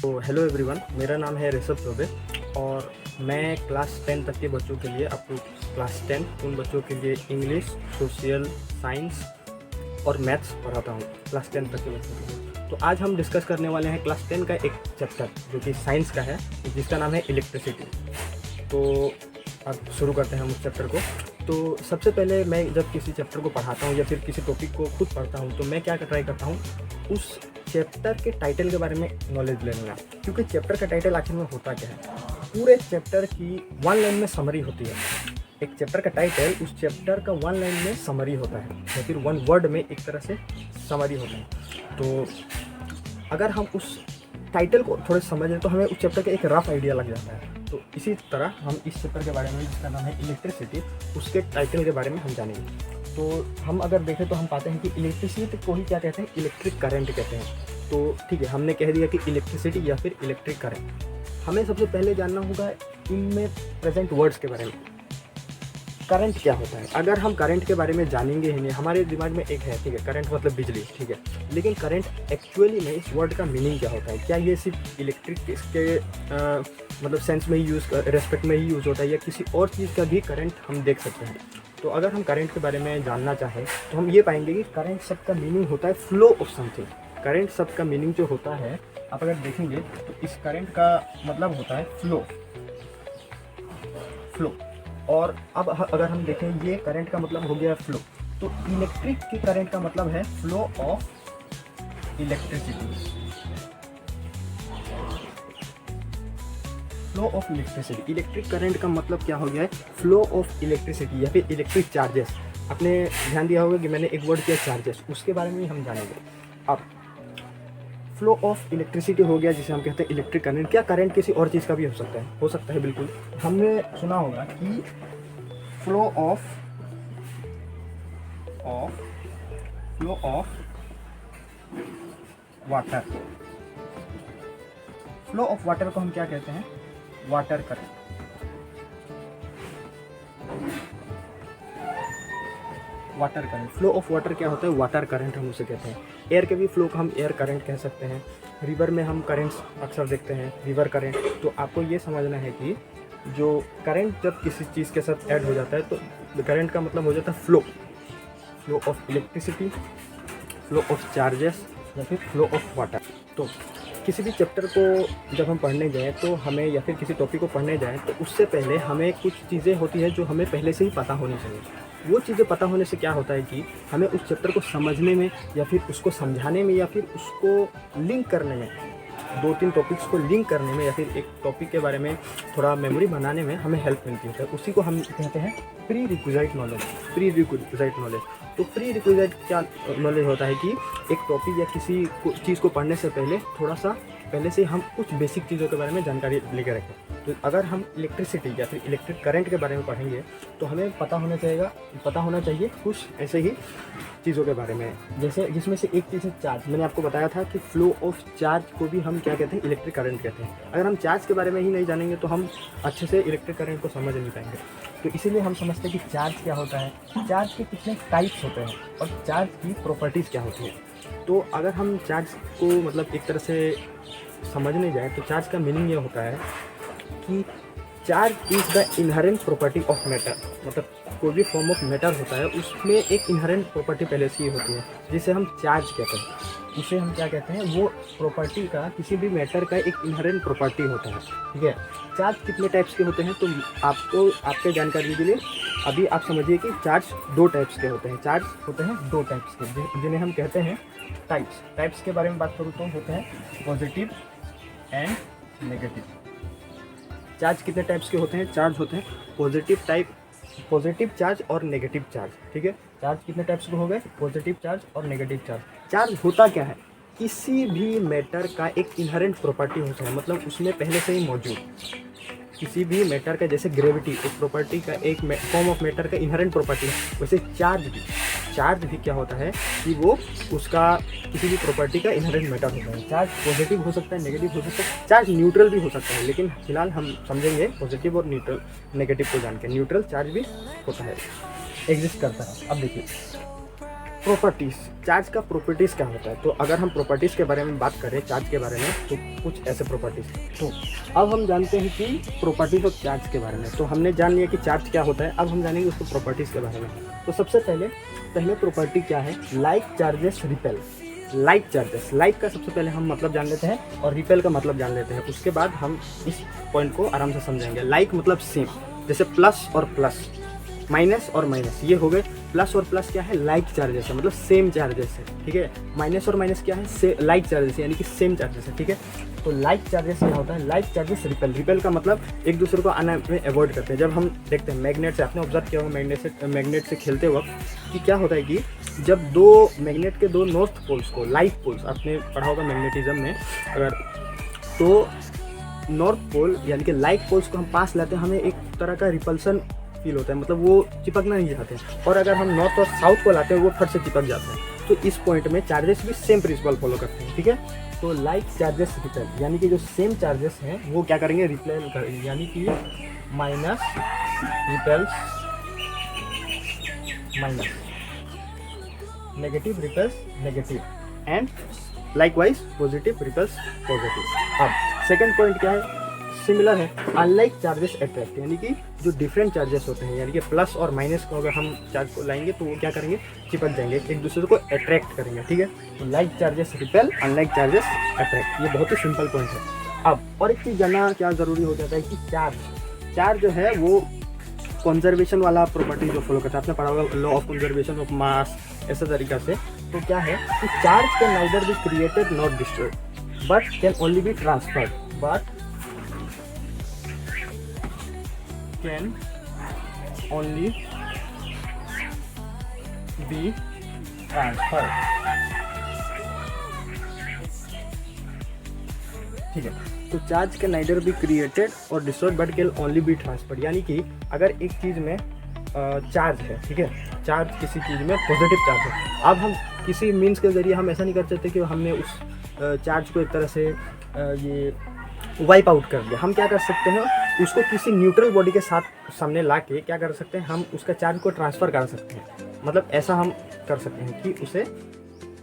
तो hello everyone, मेरा नाम है ऋषभ चौबे और मैं क्लास 10 तक के बच्चों के लिए अप टू क्लास 10 उन बच्चों के लिए इंग्लिश, सोशल साइंस और मैथ्स पढ़ाता हूँ क्लास 10 तक के बच्चों के लिए। तो आज हम डिस्कस करने वाले हैं क्लास 10 का एक चैप्टर जो कि साइंस का है, जिसका नाम है इलेक्ट्रिसिटी। तो अब शुरू करते हैं हम उस चैप्टर को। तो सबसे पहले मैं जब किसी चैप्टर को पढ़ाता हूँ या फिर किसी टॉपिक को खुद पढ़ता हूँ तो मैं क्या ट्राई करता हूँ, उस चैप्टर के टाइटल के बारे में नॉलेज ले लेना। क्योंकि चैप्टर का टाइटल आखिर में होता क्या है, पूरे चैप्टर की वन लाइन में समरी होती है। एक चैप्टर का टाइटल उस चैप्टर का वन लाइन में समरी होता है या फिर वन वर्ड में एक तरह से समरी होता है। तो अगर हम उस टाइटल को थोड़े समझ लें तो हमें उस चैप्टर का एक रफ आइडिया लग जाता है। तो इसी तरह हम इस चैप्टर के बारे में, जिसका नाम है इलेक्ट्रिसिटी, उसके टाइटल के बारे में हम जानेंगे। तो हम अगर देखें तो हम पाते हैं कि इलेक्ट्रिसिटी को ही क्या कहते हैं, इलेक्ट्रिक करंट कहते हैं। तो ठीक है, हमने कह दिया कि इलेक्ट्रिसिटी या फिर इलेक्ट्रिक करंट। हमें सबसे पहले जानना होगा इनमें प्रेजेंट वर्ड्स के बारे में। करंट क्या होता है? अगर हम करंट के बारे में जानेंगे ही नहीं, हमारे दिमाग में एक है, ठीक है, करंट मतलब बिजली, ठीक है, लेकिन करंट एक्चुअली में इस वर्ड का मीनिंग क्या होता है? क्या ये सिर्फ इलेक्ट्रिक इसके मतलब सेंस में ही रेस्पेक्ट में ही यूज़ होता है या किसी और चीज़ का भी करंट हम देख सकते हैं? तो अगर हम करंट के बारे में जानना चाहें तो हम ये पाएंगे कि करंट शब्द का मीनिंग होता है फ्लो ऑफ समथिंग। करंट शब्द का मीनिंग जो होता है, आप अगर देखेंगे तो इस करंट का मतलब होता है फ्लो। और अब अगर हम देखें, ये करंट का मतलब हो गया फ्लो, तो इलेक्ट्रिक की करंट का मतलब है flow of electricity. Flow of electricity, electric current का मतलब क्या हो गया है, फ्लो ऑफ इलेक्ट्रिसिटी या फिर इलेक्ट्रिक चार्जेस। आपने ध्यान दिया होगा कि मैंने एक वर्ड किया चार्जेस, उसके बारे में हम जानेंगे। अब फ्लो ऑफ इलेक्ट्रिसिटी हो गया जिसे हम कहते हैं इलेक्ट्रिक करंट। क्या करंट किसी और चीज़ का भी हो सकता है? हो सकता है, बिल्कुल। हमने सुना होगा कि flow of water, flow of water को हम क्या कहते हैं, water current. Water current, flow of water क्या होता है, वाटर करंट हम उसे कहते हैं। एयर के भी फ्लो को हम एयर करंट कह सकते हैं। रिवर में हम करंट्स अक्सर देखते हैं, रिवर करंट। तो आपको ये समझना है कि जो करंट जब किसी चीज़ के साथ ऐड हो जाता है तो करंट का मतलब हो जाता है flow of electricity, flow of charges या फिर फ्लो ऑफ वाटर। तो किसी भी चैप्टर को जब हम पढ़ने जाएँ तो हमें, या फिर किसी टॉपिक को पढ़ने जाएँ तो उससे पहले हमें कुछ चीज़ें होती है जो हमें पहले से ही पता होनी चाहिए। वो चीज़ें पता होने से क्या होता है कि हमें उस चैप्टर को समझने में या फिर उसको समझाने में या फिर उसको लिंक करने में, 2-3 टॉपिक्स को लिंक करने में या फिर एक टॉपिक के बारे में थोड़ा मेमोरी बनाने में हमें हेल्प मिलती है। उसी को हम कहते हैं प्री रिक्विजिट नॉलेज। तो प्री रिक्विजिट क्या नॉलेज होता है कि एक टॉपिक या किसी चीज़ को पढ़ने से पहले थोड़ा सा पहले से हम कुछ बेसिक चीज़ों के बारे में जानकारी लेकर रखें। तो अगर हम इलेक्ट्रिसिटी या फिर इलेक्ट्रिक करंट के बारे में पढ़ेंगे तो हमें पता होना चाहिए कुछ ऐसे ही चीज़ों के बारे में, जैसे जिसमें से एक चीज़ है चार्ज। मैंने आपको बताया था कि फ्लो ऑफ चार्ज को भी हम क्या कहते हैं, इलेक्ट्रिक करंट कहते हैं। अगर हम चार्ज के बारे में ही नहीं जानेंगे तो हम अच्छे से इलेक्ट्रिक करंट को समझ नहीं पाएंगे। तो इसीलिए हम समझते हैं कि चार्ज क्या होता है, चार्ज के कितने टाइप्स होते हैं और चार्ज की प्रॉपर्टीज़ क्या होती है। तो अगर हम चार्ज को मतलब एक तरह से समझने जाए तो चार्ज का मीनिंग ये होता है कि charge is the inherent property of matter. मतलब कोई भी फॉर्म ऑफ मैटर होता है उसमें एक इनहेरेंट प्रॉपर्टी पहले से ही होती है जिसे हम चार्ज कहते हैं। उसे हम क्या कहते हैं, वो प्रॉपर्टी का, किसी भी मैटर का एक इनहेरेंट प्रॉपर्टी होता है, ठीक है। चार्ज कितने टाइप्स के होते हैं तो आपको, आपके जानकारी के लिए अभी आप समझिए कि चार्ज 2 टाइप्स के होते हैं। चार्ज होते हैं 2 टाइप्स के, जिन्हें हम कहते हैं टाइप्स के बारे में बात करूँ तो होते हैं पॉजिटिव एंड नेगेटिव। चार्ज कितने टाइप्स के होते हैं? चार्ज होते हैं पॉजिटिव चार्ज और नेगेटिव चार्ज, ठीक है। चार्ज कितने टाइप्स के हो गए? पॉजिटिव चार्ज और नेगेटिव चार्ज। चार्ज होता क्या है? किसी भी मैटर का एक इनहेरेंट प्रॉपर्टी होता है, मतलब उसमें पहले से ही मौजूद किसी भी मैटर का, जैसे ग्रेविटी एक प्रॉपर्टी का, एक फॉर्म ऑफ मैटर का इनहेरेंट प्रॉपर्टी है, वैसे चार्ज भी क्या होता है कि वो उसका किसी भी प्रॉपर्टी का इनहेरेंट मैटर होता है। चार्ज पॉजिटिव हो सकता है, नेगेटिव हो सकता है, चार्ज न्यूट्रल भी हो सकता है, लेकिन फिलहाल हम समझेंगे पॉजिटिव और नेगेटिव को जान के। न्यूट्रल चार्ज भी होता है, एग्जिस्ट करता है। अब देखिए, प्रॉपर्टीज़, चार्ज का प्रॉपर्टीज़ क्या होता है। तो अगर हम प्रॉपर्टीज़ के बारे में बात करें चार्ज के बारे में, तो कुछ ऐसे प्रॉपर्टीज़। तो अब हम जानते हैं कि प्रॉपर्टीज़ ऑफ चार्ज के बारे में। तो हमने जान लिया कि चार्ज क्या होता है, अब हम जानेंगे उसको प्रॉपर्टीज़ के बारे में। तो सबसे पहले प्रॉपर्टी क्या है, like charges repel. Like charges, like का सबसे पहले हम मतलब जान लेते हैं और रिपेल का मतलब जान लेते हैं, उसके बाद हम इस पॉइंट को आराम से समझेंगे। लाइक मतलब सेम, जैसे प्लस और प्लस, माइनस और माइनस, ये हो गए। प्लस और प्लस क्या है, लाइक चार्जेस है, मतलब सेम चार्जेस है, ठीक है। माइनस और माइनस क्या है, लाइक चार्जेस यानी कि सेम चार्जेस है, ठीक है। तो लाइक चार्जेस क्या होता है, लाइक चार्जेस रिपेल। रिपेल का मतलब एक दूसरे को आना में अवॉइड करते हैं। जब हम देखते हैं मैग्नेट से, आपने ऑब्जर्व किया होगा मैग्नेट से खेलते वक्त कि क्या होता है कि जब दो मैग्नेट के दो नॉर्थ पोल्स को, लाइक पोल्स, आपने पढ़ा होगा मैग्नेटिज्म में अगर, तो नॉर्थ पोल यानी कि लाइक पोल्स को हम पास लाते हैं, हमें एक तरह का रिपल्सन फील होता है, मतलब वो चिपकना नहीं चाहते। और अगर हम नॉर्थ और साउथ को लाते हैं वो फट से चिपक जाते हैं। तो इस पॉइंट में चार्जेस भी सेम प्रिंसिपल फॉलो करते हैं, ठीक है। तो लाइक चार्जेस रिपेल, यानी कि जो सेम चार्जेस हैं वो क्या करेंगे, रिपेल करेंगे, यानी कि minus repels minus, negative repels negative, and likewise positive repels positive. अब सेकंड पॉइंट क्या है, सिमिलर है, अनलाइक चार्जेस अट्रैक्ट, यानी कि जो डिफरेंट चार्जेस होते हैं, यानी कि प्लस और माइनस को अगर हम चार्ज को लाएंगे तो वो क्या करेंगे, चिपक जाएंगे, एक दूसरे को अट्रैक्ट करेंगे, ठीक है। तो like charges repel, unlike charges attract, ये बहुत ही सिंपल पॉइंट है। अब और एक चीज़ जानना क्या ज़रूरी हो जाता है कि चार्ज जो है वो कंजर्वेशन वाला प्रॉपर्टी जो फॉलो करता है, आपने पढ़ा होगा law of conservation of mass, ऐसा तरीका से। तो क्या है कि charge can neither be created not destroyed, but can only be transferred, but can only be transferred, ठीक है। तो charge can neither be created और destroyed but can only be transferred, यानी कि अगर एक चीज़ में चार्ज है, ठीक है, चार्ज किसी चीज़ में पॉजिटिव चार्ज है, अब हम किसी मीन्स के ज़रिए हम ऐसा नहीं कर सकते कि हमने उस चार्ज को एक तरह से ये वाइप आउट कर दिया। हम क्या कर सकते हैं, उसको किसी न्यूट्रल बॉडी के साथ सामने ला के क्या कर सकते हैं, हम उसका चार्ज को ट्रांसफ़र करा सकते हैं, मतलब ऐसा हम कर सकते हैं कि उसे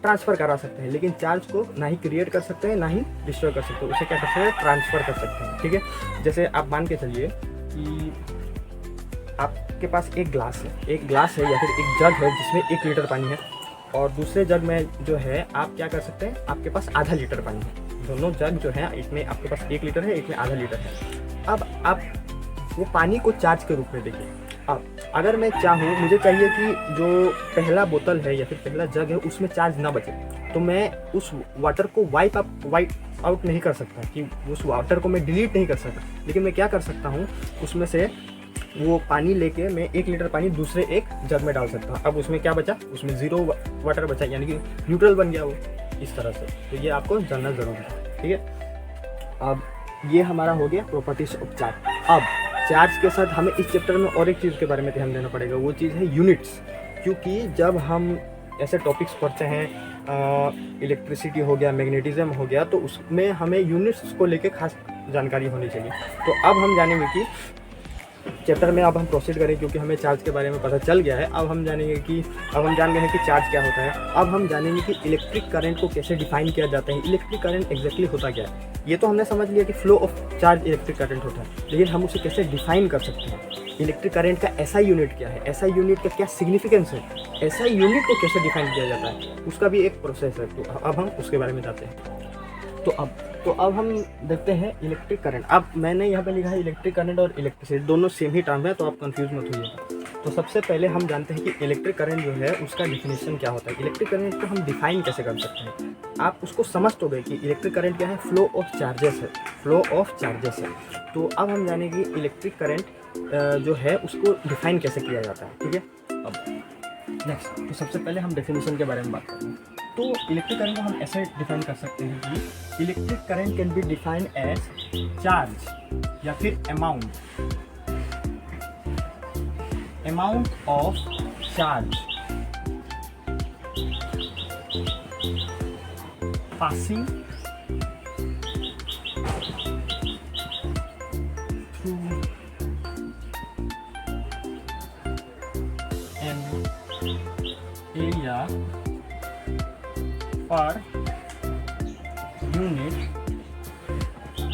ट्रांसफ़र करा सकते हैं, लेकिन चार्ज को ना ही क्रिएट कर सकते हैं ना ही डिस्ट्रॉय कर सकते हैं, उसे क्या कर सकते हैं, ट्रांसफ़र कर सकते हैं, ठीक है। जैसे आप मान के चलिए कि आपके पास एक ग्लास है या फिर एक जग है जिसमें 1 लीटर पानी है, और दूसरे जग में जो है आप क्या कर सकते हैं, आपके पास आधा लीटर पानी है। दोनों जग जो है, एक में आपके पास 1 लीटर है, एक में आधा लीटर है। अब आप वो पानी को चार्ज के रूप में देखिए। अब अगर मैं चाहूँ, मुझे चाहिए कि जो पहला बोतल है या फिर पहला जग है उसमें चार्ज ना बचे, तो मैं उस वाटर को वाइप आउट नहीं कर सकता, कि उस वाटर को मैं डिलीट नहीं कर सकता, लेकिन मैं क्या कर सकता हूँ, उसमें से वो पानी लेके मैं 1 लीटर पानी दूसरे एक जग में डाल सकता हूँ। अब उसमें क्या बचा, उसमें 0 वाटर बचा, यानी कि न्यूट्रल बन गया वो, इस तरह से। तो ये आपको जानना ज़रूरी है, ठीक है। अब ये हमारा हो गया प्रॉपर्टीज ऑफ चार्ज। अब चार्ज के साथ हमें इस चैप्टर में और एक चीज़ के बारे में ध्यान देना पड़ेगा, वो चीज़ है यूनिट्स, क्योंकि जब हम ऐसे टॉपिक्स पढ़ते हैं, इलेक्ट्रिसिटी हो गया, मैग्नेटिज्म हो गया, तो उसमें हमें यूनिट्स को लेके खास जानकारी होनी चाहिए। तो अब हम जानेंगे कि चैप्टर में अब हम प्रोसीड करें, क्योंकि हमें चार्ज के बारे में पता चल गया है। अब हम जान गए हैं कि चार्ज क्या होता है। अब हम जानेंगे कि इलेक्ट्रिक करंट को कैसे डिफाइन किया जाता है, इलेक्ट्रिक करंट एग्जैक्टली होता क्या है। ये तो हमने समझ लिया कि flow of charge electric current होता है, लेकिन हम उसे कैसे डिफाइन कर सकते हैं, इलेक्ट्रिक करंट का ऐसा यूनिट क्या है, ऐसा यूनिट का क्या सिग्निफिकेंस है, ऐसा यूनिट को कैसे डिफाइन किया जाता है, उसका भी एक प्रोसेस है। तो अब हम उसके बारे में जाते हैं। तो अब हम देखते हैं इलेक्ट्रिक करंट। अब मैंने यहाँ पे लिखा है इलेक्ट्रिक करंट और इलेक्ट्रिसिटी, दोनों सेम ही टर्म है, तो आप कंफ्यूज मत होइएगा। तो सबसे पहले हम जानते हैं कि इलेक्ट्रिक करंट जो है उसका डिफिनेशन क्या होता है, इलेक्ट्रिक करंट को हम डिफाइन कैसे कर सकते हैं। आप उसको समझ तो गए कि इलेक्ट्रिक करंट क्या है, फ्लो ऑफ चार्जेस है, फ्लो ऑफ चार्जेस है। तो अब हम जानेंगे कि इलेक्ट्रिक करंट जो है उसको डिफाइन कैसे किया जाता है, ठीक है। अब नेक्स्ट, तो सबसे पहले हम डेफिनेशन के बारे में बात करें। तो इलेक्ट्रिक करंट को हम ऐसे डिफाइन कर सकते हैं कि electric current can be defined as charge या फिर amount of charge passing through an area per unit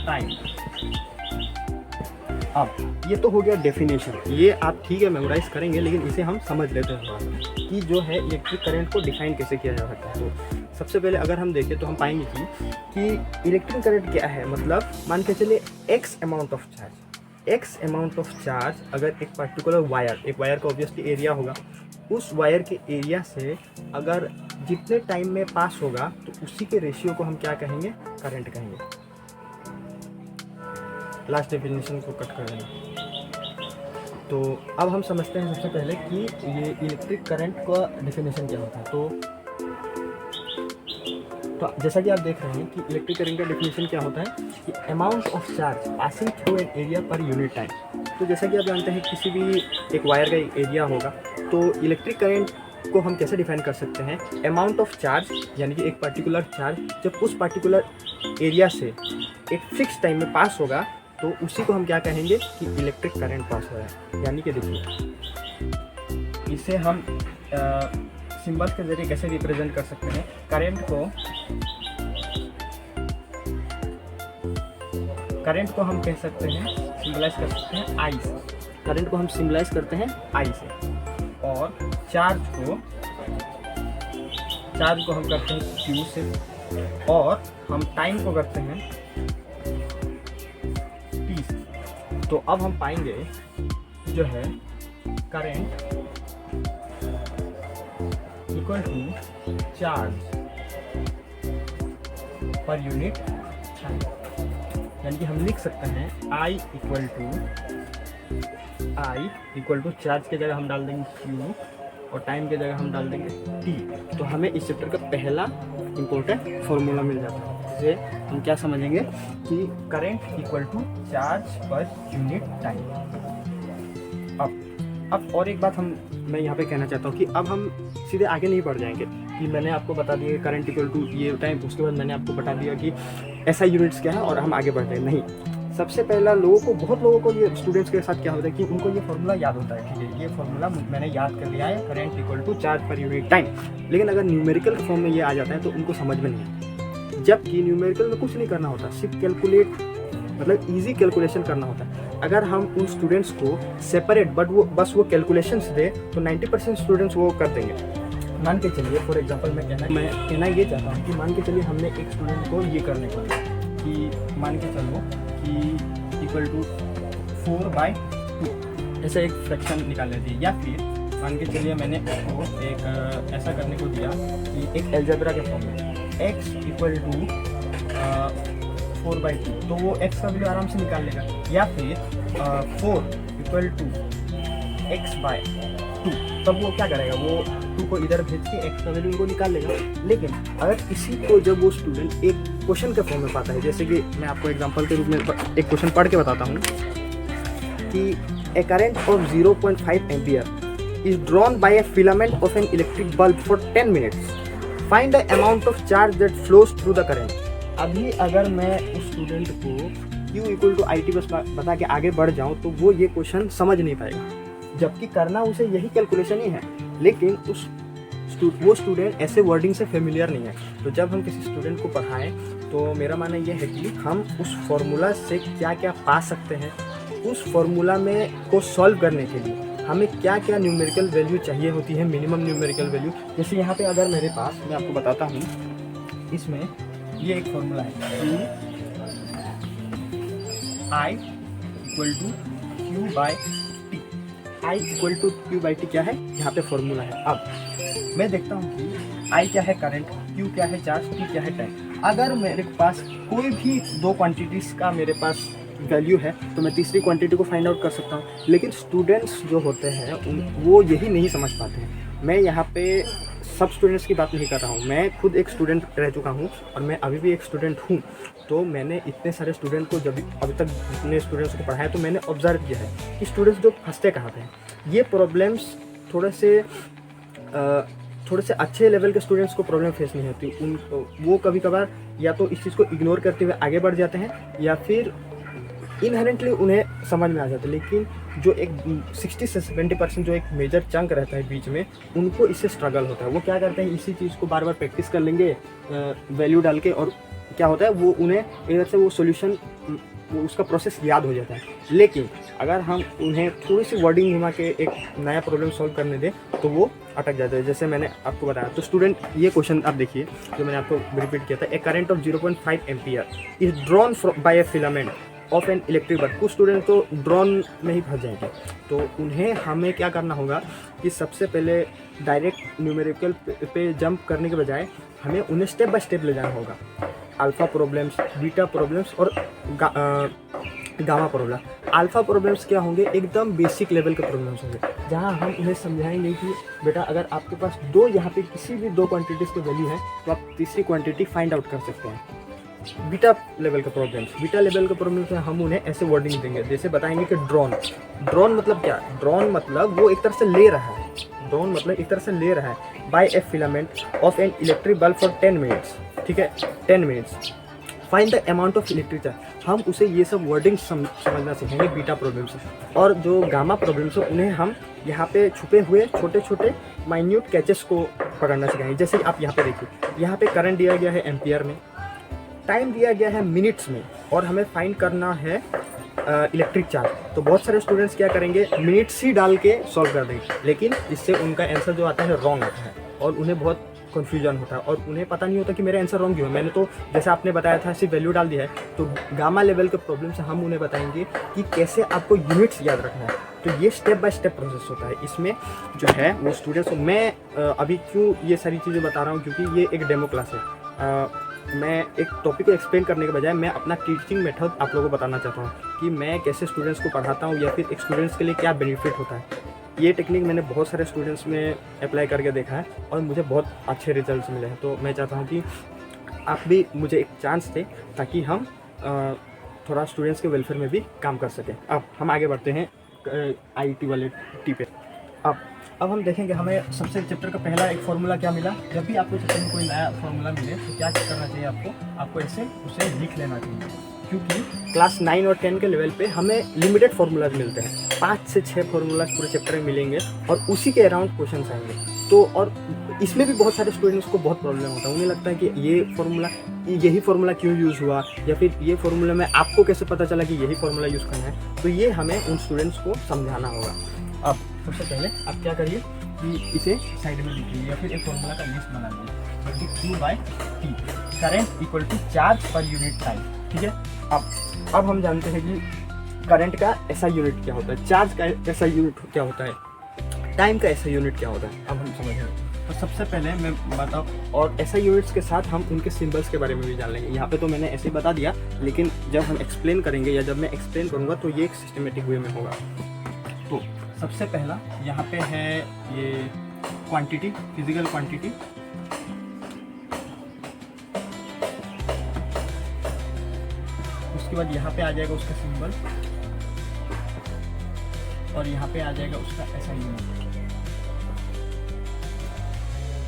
time. अब ये तो हो गया डेफिनेशन, ये आप ठीक है मेमोराइज करेंगे, लेकिन इसे हम समझ लेते हैं थोड़ा सा कि जो है इलेक्ट्रिक करंट को डिफाइन कैसे किया जा सकता है। तो सबसे पहले अगर हम देखें तो हम पाएंगे कि इलेक्ट्रिक करंट क्या है। मतलब मान के चलिए एक्स अमाउंट ऑफ चार्ज अगर एक पर्टिकुलर वायर, एक वायर का ऑब्वियसली एरिया होगा, उस वायर के एरिया से अगर जितने टाइम में पास होगा तो उसी के रेशियो को हम क्या कहेंगे, करंट कहेंगे। लास्ट डेफिनेशन को कट कर देना। तो अब हम समझते हैं सबसे पहले कि ये इलेक्ट्रिक करंट का डेफिनेशन क्या होता है। तो जैसा कि आप देख रहे हैं कि इलेक्ट्रिक करंट का डेफिनेशन क्या होता है कि amount of charge passing through an area पर यूनिट टाइम। तो जैसा कि आप जानते हैं किसी भी एक वायर का एरिया होगा, तो इलेक्ट्रिक करंट को हम कैसे डिफाइन कर सकते हैं, अमाउंट ऑफ चार्ज यानी कि एक पर्टिकुलर चार्ज जब उस पर्टिकुलर एरिया से एक फिक्स टाइम में पास होगा तो उसी को हम क्या कहेंगे कि इलेक्ट्रिक करंट पास हो रहा है। यानी कि देखिए इसे हम सिंबल्स के जरिए कैसे रिप्रेजेंट कर सकते हैं। करंट को हम कह सकते हैं, सिंबलाइज कर सकते हैं आई से। करंट को हम सिंबलाइज करते हैं आई से, और चार्ज को हम करते हैं क्यू से, और हम टाइम को करते हैं टी से। तो अब हम पाएंगे जो है current equal to charge per unit time. यानी कि हम लिख सकते हैं I इक्वल टू चार्ज के जगह हम डाल देंगे Q और टाइम के जगह हम डाल देंगे T। तो हमें इस चैप्टर का पहला इम्पोर्टेंट फॉर्मूला मिल जाता है, जिसे हम क्या समझेंगे कि current equal to charge per unit time. अब और एक बात मैं यहाँ पे कहना चाहता हूँ कि अब हम सीधे आगे नहीं बढ़ जाएंगे कि मैंने आपको बता दिया करंट इक्वल टू ये टाइम, उसके बाद मैंने आपको बता दिया कि ऐसा यूनिट्स क्या है और हम आगे बढ़ रहे हैं। नहीं, सबसे पहला बहुत लोगों को ये स्टूडेंट्स के साथ क्या होता है कि उनको ये फॉर्मूला याद होता है, ठीक है, ये फॉर्मूला मैंने याद कर लिया है, current equal to charge per unit time. लेकिन अगर न्यूमेरिकल फॉर्म में ये आ जाता है तो उनको समझ में नहीं आता। जबकि न्यूमेरिकल में कुछ नहीं करना होता, सिर्फ कैलकुलेट, मतलब इजी कैलकुलेशन करना होता है। अगर हम उन स्टूडेंट्स को सेपरेट बस वो कैलकुलेशंस दे तो 90% स्टूडेंट्स वो कर देंगे। मान के चलिए फॉर एग्जांपल मैं कहना ये चाहता हूँ कि मान के चलिए हमने एक स्टूडेंट को ये करने को दिया कि मान के चलो कि इक्वल टू 4/2 ऐसा एक फ्रैक्शन निकाल लेते हैं, या फिर मान के चलिए मैंने उसको एक ऐसा करने को दिया कि एक अलजेब्रा के फॉर्म में x इक्वल टू 4/2, तो वो x का वैल्यू आराम से निकाल लेगा। या फिर 4 इक्वल टू x/2, तब वो क्या करेगा, वो 2 को इधर भेज के x का वैल्यू को निकाल लेगा। लेकिन अगर इसी को जब वो स्टूडेंट एक क्वेश्चन के फॉर्म में पाता है, जैसे कि मैं आपको एग्जांपल के रूप में एक क्वेश्चन पढ़ के बताता हूँ कि a current of 0.5 ampere is drawn by a filament of an electric bulb for 10 minutes, find the amount of charge that flows through the current. अभी अगर मैं उस स्टूडेंट को Q इक्वल टू IT बस बता के आगे बढ़ जाऊँ तो वो ये क्वेश्चन समझ नहीं पाएगा, जबकि करना उसे यही कैलकुलेशन ही है, लेकिन वो स्टूडेंट ऐसे वर्डिंग से फेमिलियर नहीं है। तो जब हम किसी स्टूडेंट को पढ़ाएं तो मेरा मानना ये है कि हम उस फॉर्मूला से क्या क्या पा सकते हैं, उस फॉर्मूला में को सॉल्व करने के लिए हमें क्या क्या न्यूमेरिकल वैल्यू चाहिए होती है, मिनिमम न्यूमेरिकल वैल्यू। जैसे यहाँ पे अगर मेरे पास, मैं आपको बताता हूँ, इसमें ये एक फॉर्मूला है I equal to Q/T। I equal to Q/T क्या है, यहाँ पे फॉर्मूला है। अब मैं देखता हूँ कि I क्या है करंट, Q क्या है चार्ज, T क्या है टाइम। अगर मेरे पास कोई भी दो क्वांटिटीज़ का मेरे पास वैल्यू है तो मैं तीसरी क्वांटिटी को फाइंड आउट कर सकता हूँ। लेकिन स्टूडेंट्स जो होते हैं वो यही नहीं समझ पाते हैं। मैं यहाँ पे सब स्टूडेंट्स की बात नहीं कर रहा हूँ, मैं खुद एक स्टूडेंट रह चुका हूँ और मैं अभी भी एक स्टूडेंट हूँ। तो मैंने इतने सारे स्टूडेंट को, जब अभी तक जितने स्टूडेंट्स को पढ़ाया, तो मैंने ऑब्जर्व किया है कि स्टूडेंट्स जो फंसते कहाँ पे हैं। ये प्रॉब्लम्स थोड़े से अच्छे लेवल के स्टूडेंट्स को प्रॉब्लम फेस नहीं होती। वो कभी कभार या तो इस चीज़ को इग्नोर करते हुए आगे बढ़ जाते हैं, या फिर इनहेरेंटली उन्हें समझ में आ जाता है, लेकिन जो एक 60 से 70% जो एक मेजर चंक रहता है बीच में, उनको इससे स्ट्रगल होता है। वो क्या करते हैं, इसी चीज़ को बार बार प्रैक्टिस कर लेंगे वैल्यू डाल के, और क्या होता है वो उन्हें इधर से वो सॉल्यूशन, वो उसका प्रोसेस याद हो जाता है। लेकिन अगर हम उन्हें थोड़ी सी वर्डिंग घुमा के एक नया प्रॉब्लम सॉल्व करने दें तो वो अटक जाता है। जैसे मैंने आपको बताया, तो स्टूडेंट ये क्वेश्चन आप देखिए जो मैंने आपको रिपीट किया था, a current of 0.5 ampere is drawn by a filament of an electric bulb. कुछ स्टूडेंट तो ड्रॉन में ही फंस जाएंगे, तो उन्हें हमें क्या करना होगा कि सबसे पहले डायरेक्ट न्यूमेरिकल पे जंप करने के बजाय हमें उन्हें स्टेप बाय स्टेप ले जाना होगा। अल्फ़ा प्रॉब्लम्स, बीटा प्रॉब्लम्स और गामा प्रॉब्लम। अल्फ़ा प्रॉब्लम्स क्या होंगे, एकदम बेसिक लेवल के प्रॉब्लम्स होंगे, जहां हम उन्हें समझाएंगे कि बेटा अगर आपके पास दो यहाँ पे किसी भी दो क्वांटिटीज़ की वैल्यू है तो आप तीसरी क्वांटिटी फाइंड आउट कर सकते हैं। बीटा लेवल के प्रॉब्लम्स, बीटा लेवल के प्रॉब्लम्स में हम उन्हें ऐसे वर्डिंग देंगे, जैसे बताएंगे कि ड्रॉन मतलब क्या, ड्रॉन मतलब वो एक तरह से ले रहा है, ड्रॉन मतलब एक तरह से ले रहा है by a filament of an electric bulb for 10 minutes, ठीक है 10 minutes, find the amount of electric charge. हम उसे ये सब वर्डिंग समझना सीखेंगे बीटा प्रॉब्लम से। और जो गामा प्रॉब्लम्स है उन्हें हम यहाँ पे छुपे हुए छोटे छोटे माइन्यूट कैचेस को पकड़ना सिखाएंगे। जैसे आप यहाँ पे देखिए, यहाँ पे करंट दिया गया है एम्पियर में, टाइम दिया गया है मिनट्स में, और हमें फाइंड करना है इलेक्ट्रिक चार्ज। तो बहुत सारे स्टूडेंट्स क्या करेंगे, मिनट्स ही डाल के सॉल्व कर देंगे, लेकिन इससे उनका आंसर जो आता है रॉन्ग आता है और उन्हें बहुत कन्फ्यूजन होता है और उन्हें पता नहीं होता कि मेरा आंसर रॉन्ग क्यों है। मैंने तो जैसे आपने बताया था सिर्फ वैल्यू डाल दिया है। तो गामा लेवल के प्रॉब्लम से हम उन्हें बताएंगे कि कैसे आपको यूनिट्स याद रखना है। तो ये स्टेप बाय स्टेप प्रोसेस होता है। इसमें जो है वो स्टूडेंट्स को मैं अभी क्यों ये सारी चीज़ें बता रहा हूँ, क्योंकि ये एक डेमो क्लास है। मैं एक टॉपिक को एक्सप्लेन करने के बजाय मैं अपना टीचिंग मेथड आप लोगों को बताना चाहता हूँ कि मैं कैसे स्टूडेंट्स को पढ़ाता हूँ या फिर एक स्टूडेंट्स के लिए क्या बेनिफिट होता है। ये टेक्निक मैंने बहुत सारे स्टूडेंट्स में अप्लाई करके देखा है और मुझे बहुत अच्छे रिजल्ट्स मिले हैं। तो मैं चाहता हूँ कि आप भी मुझे एक चांस दें ताकि हम थोड़ा स्टूडेंट्स के वेलफेयर में भी काम कर सकें। अब हम आगे बढ़ते हैं IIT वाले टी पे। अब हम देखेंगे हमें सबसे चैप्टर का पहला एक फार्मूला क्या मिला। जब भी आपको चैप्टर में कोई नया फार्मूला मिले तो क्या करना चाहिए, आपको ऐसे उसे लिख लेना चाहिए, क्योंकि क्लास 9 और 10 के लेवल पे हमें लिमिटेड फार्मूलाज मिलते हैं। 5 से 6 फार्मूलाज पूरे चैप्टर में मिलेंगे और उसी के अराउंड क्वेश्चन आएंगे। तो और इसमें भी बहुत सारे स्टूडेंट्स को बहुत प्रॉब्लम होता है। उन्हें लगता है कि यही फार्मूला क्यों यूज़ हुआ, या फिर ये फार्मूला में आपको कैसे पता चला कि यही फार्मूला यूज़ करना है। तो ये हमें उन स्टूडेंट्स को समझाना होगा। अब सबसे पहले आप क्या करिए कि इसे साइड में लिखिए या फिर एक फार्मूला का लिस्ट बना लीजिए, Q/T, current equal to charge per unit time. ठीक है। अब हम जानते हैं कि करंट का ऐसा यूनिट क्या होता है, चार्ज का ऐसा यूनिट क्या होता है, टाइम का ऐसा यूनिट क्या होता है। अब हम समझेंगे। तो सबसे पहले मैं बताऊँ, और ऐसा यूनिट्स के साथ हम उनके सिंबल्स के बारे में भी जान लेंगे। यहाँ पे तो मैंने ऐसे ही बता दिया, लेकिन जब हम एक्सप्लेन करेंगे या जब मैं एक्सप्लेन करूँगा तो ये एक सिस्टमेटिक वे में होगा। तो सबसे पहला यहाँ पे है ये क्वांटिटी, फिजिकल क्वांटिटी। उसके बाद यहाँ पे आ जाएगा उसका सिंबल और यहाँ पे आ जाएगा उसका ऐसा यूनिट।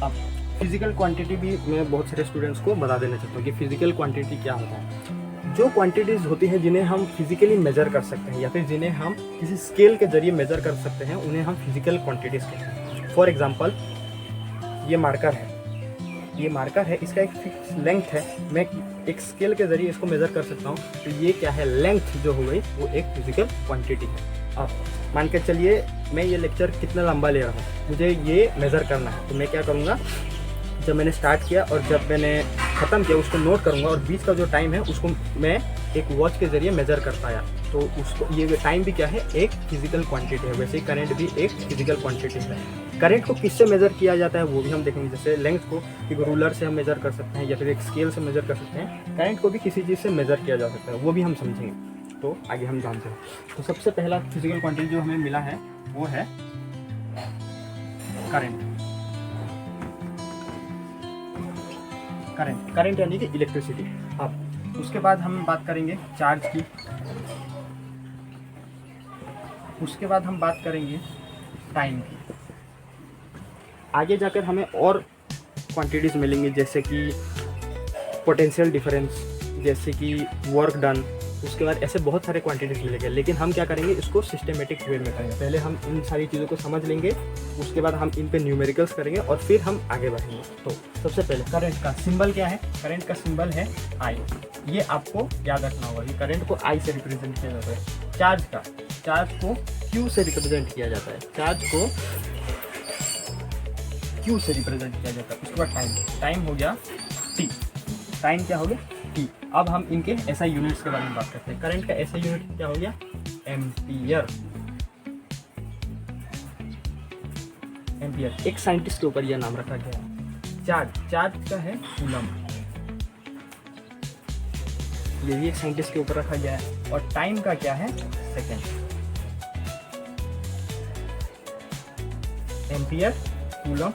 अब फिजिकल क्वांटिटी भी मैं बहुत सारे स्टूडेंट्स को बता देना चाहता हूँ कि फिजिकल क्वांटिटी क्या होता है। जो क्वांटिटीज़ होती हैं जिन्हें हम फिजिकली मेजर कर सकते हैं या फिर जिन्हें हम किसी स्केल के जरिए मेजर कर सकते हैं, उन्हें हम फिजिकल क्वांटिटीज़ कहते हैं। फॉर एग्जांपल ये मार्कर है, इसका एक फिक्स लेंथ है, मैं एक स्केल के जरिए इसको मेजर कर सकता हूँ। तो ये क्या है, लेंथ जो हो गई वो एक फिजिकल क्वांटिटी है। अब मान के चलिए मैं ये लेक्चर कितना लंबा ले रहा हूँ, मुझे ये मेज़र करना है। तो मैं क्या करूँगा, जब मैंने स्टार्ट किया और जब मैंने ख़त्म किया उसको नोट करूँगा, और बीच का जो टाइम है उसको मैं एक वॉच के ज़रिए मेज़र कर पाया। तो उसको ये टाइम भी क्या है, एक फिजिकल क्वांटिटी है। वैसे ही करंट भी एक फिजिकल क्वांटिटी है। करंट को किससे मेज़र किया जाता है वो भी हम देखेंगे। जैसे लेंथ को एक रूलर से हम मेज़र कर सकते हैं या फिर एक स्केल से मेज़र कर सकते हैं। करंट को भी किसी चीज़ से मेज़र किया जा सकता है, वो भी हम समझेंगे। तो आगे हम जानते हैं। तो सबसे पहला फिजिकल क्वांटिटी जो हमें मिला है वो है करंट यानी कि इलेक्ट्रिसिटी। अब उसके बाद हम बात करेंगे चार्ज की, उसके बाद हम बात करेंगे टाइम की। आगे जाकर हमें और क्वांटिटीज़ मिलेंगी, जैसे कि पोटेंशियल डिफरेंस, जैसे कि वर्क डन, उसके बाद ऐसे बहुत सारे क्वांटिटीज मिलेंगे, लेकिन हम क्या करेंगे, इसको सिस्टमेटिक वे में करेंगे। पहले हम इन सारी चीज़ों को समझ लेंगे, उसके बाद हम इन पे न्यूमेरिकल्स करेंगे और फिर हम आगे बढ़ेंगे। तो सबसे पहले करंट का सिंबल क्या है? करंट का सिंबल है आई। ये आपको याद रखना होगा कि करंट को आई से रिप्रेजेंट किया जाता है। चार्ज को क्यू से रिप्रेजेंट किया जाता है। चार्ज को क्यू से रिप्रेजेंट किया जाता है। उसके बाद टाइम हो गया टी। टाइम क्या हो गया? टी। अब हम इनके एसआई यूनिट्स के बारे में बात करते हैं। करंट का एसआई यूनिट क्या हो गया? एम्पियर। एक साइंटिस्ट के ऊपर यह नाम रखा गया है। चार्ज का है कूलम। ये भी एक साइंटिस्ट के ऊपर रखा गया है। और टाइम का क्या है? Second. Ampere, coulomb,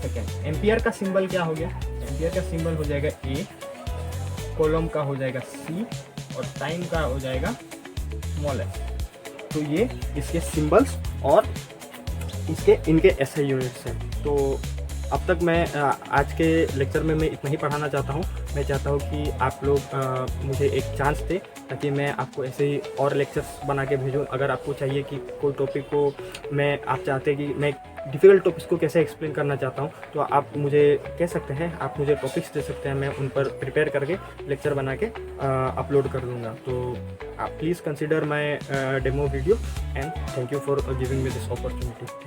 second. Ampere का सिंबल क्या हो गया? एम्पियर का सिंबल हो जाएगा ए, कॉलम का हो जाएगा सी और टाइम का हो जाएगा स्मॉल एस। तो ये इसके सिंबल्स और इनके एसआई यूनिट्स हैं। तो अब तक मैं आज के लेक्चर में मैं इतना ही पढ़ाना चाहता हूँ। मैं चाहता हूँ कि आप लोग मुझे एक चांस दें ताकि मैं आपको ऐसे ही और लेक्चर्स बना के भेजूँ। अगर आपको चाहिए कि कोई टॉपिक को आप चाहते हैं कि मैं डिफ़िकल्ट टॉपिक्स को कैसे एक्सप्लेन करना चाहता हूँ, तो आप मुझे कह सकते हैं, आप मुझे टॉपिक्स दे सकते हैं, मैं उन पर प्रिपेयर करके लेक्चर बना के अपलोड कर दूँगा। तो आप please consider my demo video and thank you for giving me this opportunity.